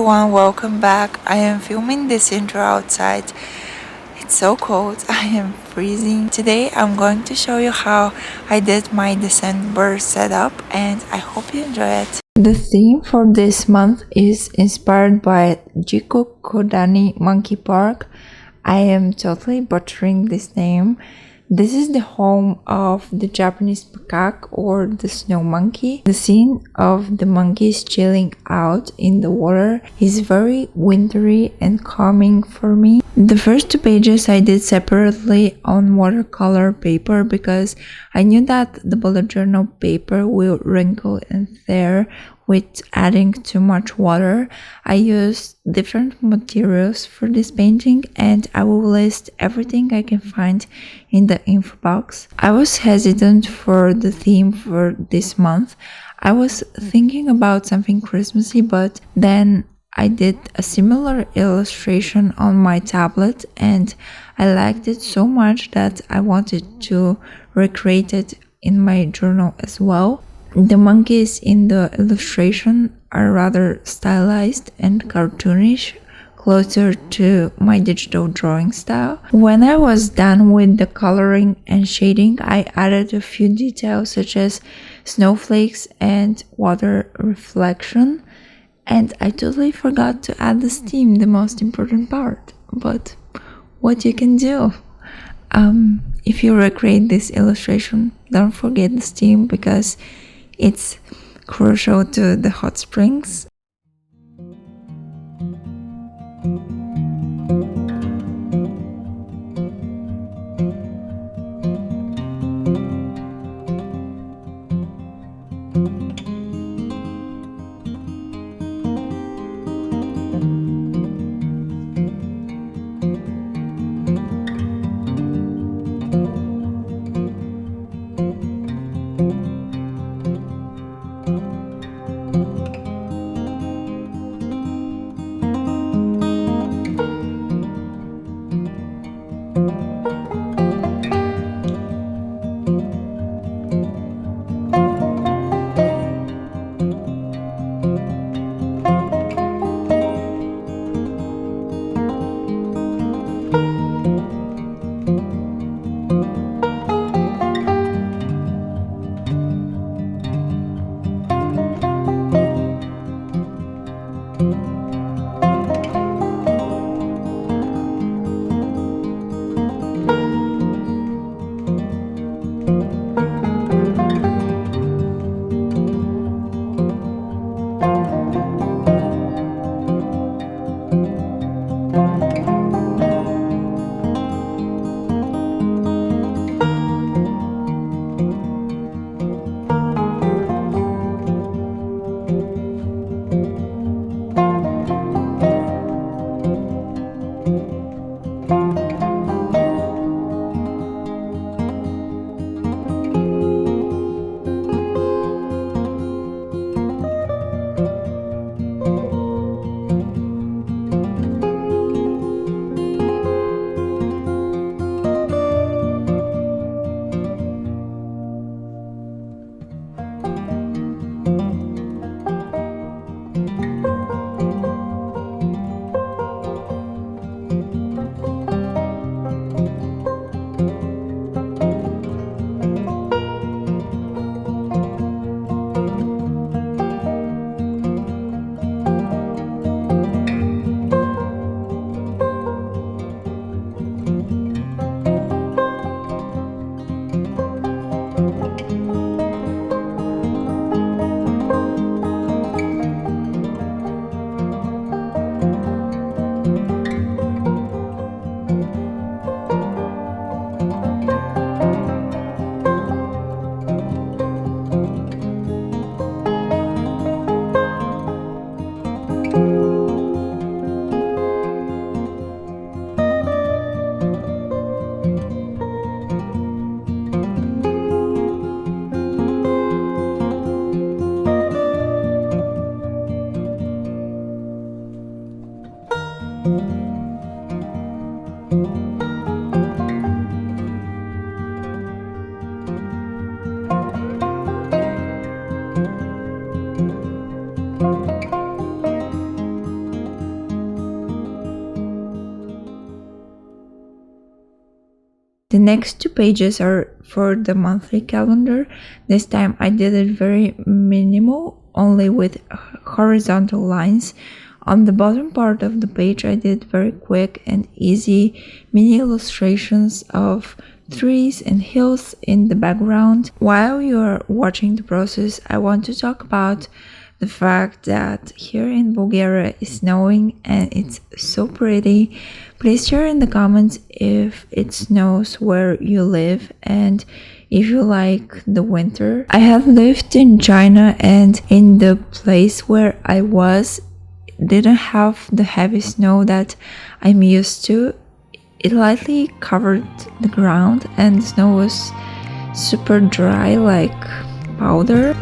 everyone, welcome back. I am filming this intro outside. It's so cold, I am freezing. Today I'm going to show you how I did my December setup and I hope you enjoy it. The theme for this month is inspired by Jiku Kodani Monkey Park. I am totally butchering this name. This is the home of the Japanese macaque or the snow monkey. The scene of the monkeys chilling out in the water is very wintry and calming for me. The first two pages I did separately on watercolor paper because I knew that the bullet journal paper will wrinkle and tear with adding too much water. I used different materials for this painting and I will list everything I can find in the info box. I was hesitant for the theme for this month. I was thinking about something Christmassy, but then I did a similar illustration on my tablet and I liked it so much that I wanted to recreate it in my journal as well. The monkeys in the illustration are rather stylized and cartoonish, closer to my digital drawing style. When I was done with the coloring and shading, I added a few details such as snowflakes and water reflection. And I totally forgot to add the steam, the most important part. But what you can do? If you recreate this illustration, don't forget the steam because it's crucial to the hot springs. The next two pages are for the monthly calendar. This time I did it very minimal, only with horizontal lines. On the bottom part of the page I did very quick and easy mini illustrations of trees and hills in the background. While you're watching the process, I want to talk about the fact that here in Bulgaria it's snowing and it's so pretty. Please share in the comments if it snows where you live and if you like the winter. I have lived in China, and in the place where I was didn't have the heavy snow that I'm used to. It lightly covered the ground and the snow was super dry like powder.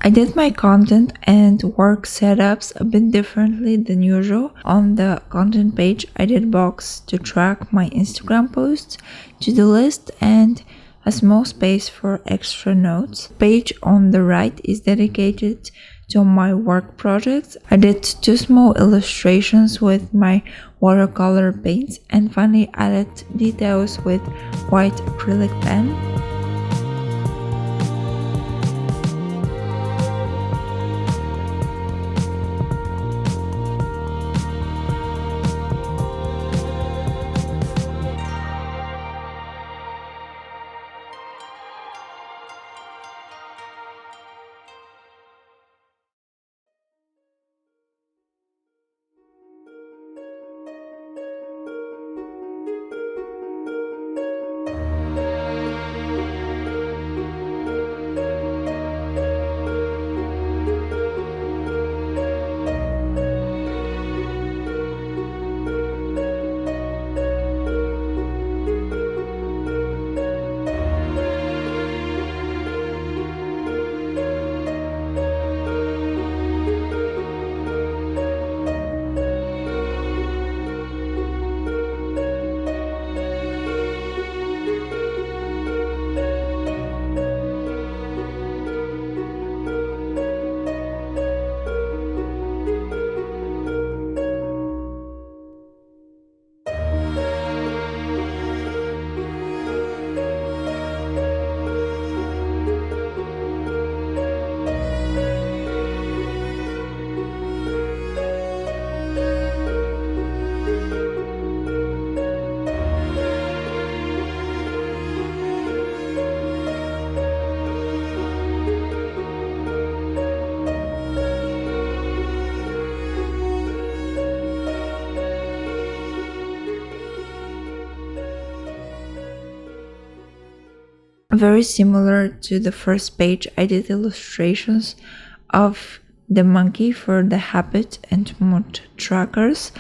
I did my content and work setups a bit differently than usual. On the content page, I did box to track my Instagram posts, to-do list, and a small space for extra notes. Page on the right is dedicated to my work projects. I did two small illustrations with my watercolor paints and finally added details with white acrylic pen. Very similar to the first page, I did illustrations of the monkey for the habit and mood trackers.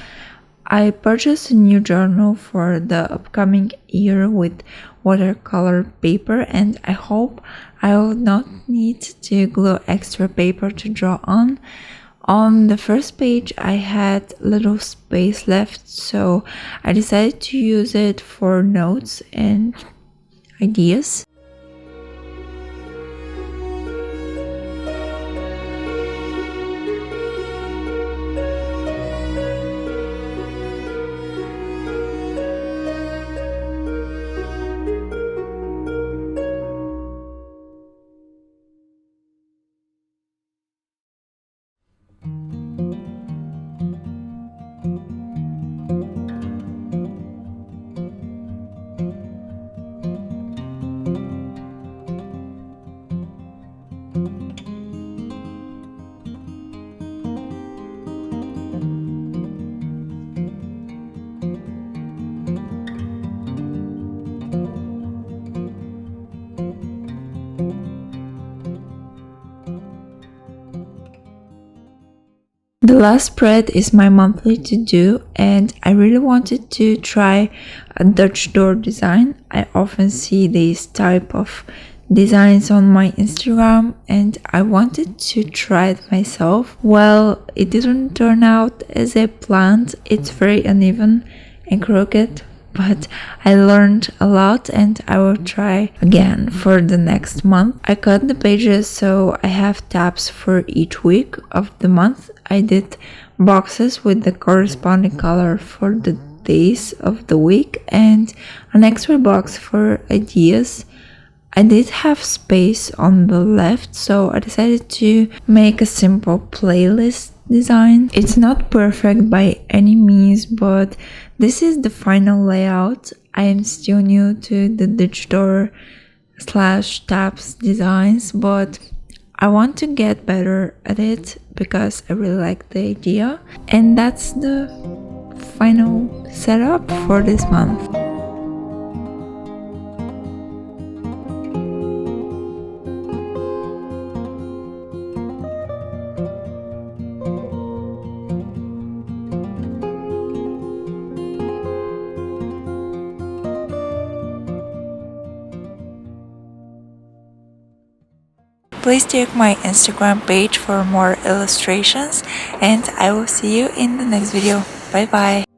I purchased a new journal for the upcoming year with watercolor paper, and I hope I will not need to glue extra paper to draw on. On the first page I had little space left, so I decided to use it for notes and ideas. The last spread is my monthly to-do, and I really wanted to try a Dutch door design. I often see these type of designs on my Instagram, and I wanted to try it myself. Well, it didn't turn out as I planned. It's very uneven and crooked, but I learned a lot and I will try again for the next month. I cut the pages so I have tabs for each week of the month. I did boxes with the corresponding color for the days of the week and an extra box for ideas. I did have space on the left, so I decided to make a simple playlist design. It's not perfect by any means, but this is the final layout. I am still new to the digital slash tabs designs, but I want to get better at it because I really like the idea. And that's the final setup for this month. Please check my Instagram page for more illustrations, and I will see you in the next video. Bye bye.